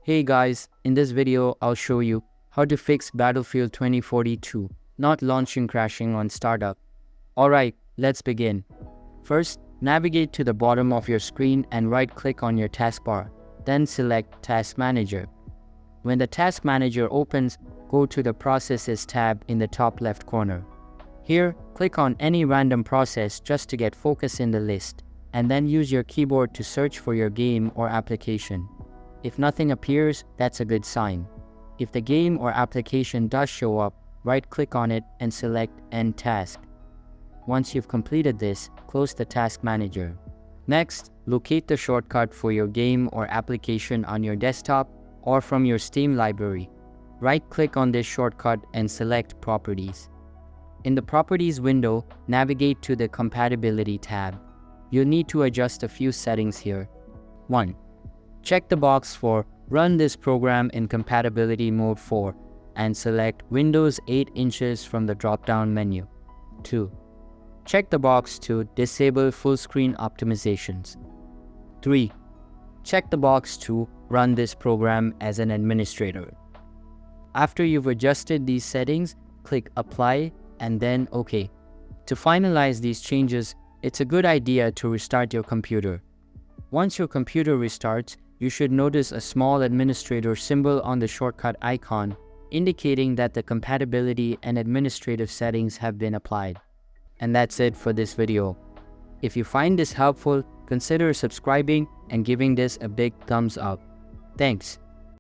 Hey guys, in this video I'll show you how to fix Battlefield 2042 not launching crashing on startup. Alright, let's begin. First, navigate to the bottom of your screen and right click on your taskbar, then select Task Manager. When the Task Manager opens, go to the Processes tab in the top left corner. Here, click on any random process just to get focus in the list, and then use your keyboard to search for your game or application. If nothing appears, that's a good sign. If the game or application does show up, right-click on it and select End Task. Once you've completed this, close the Task Manager. Next, locate the shortcut for your game or application on your desktop or from your Steam library. Right-click on this shortcut and select Properties. In the Properties window, navigate to the Compatibility tab. You'll need to adjust a few settings here. 1. Check the box for Run this program in Compatibility Mode 4 and select Windows 8 inches from the drop-down menu. 2. Check the box to Disable Full Screen Optimizations. 3. Check the box to Run this program as an administrator. After you've adjusted these settings, click Apply and then OK. To finalize these changes, it's a good idea to restart your computer. Once your computer restarts, you should notice a small administrator symbol on the shortcut icon, indicating that the compatibility and administrative settings have been applied. And that's it for this video. If you find this helpful, consider subscribing and giving this a big thumbs up. Thanks.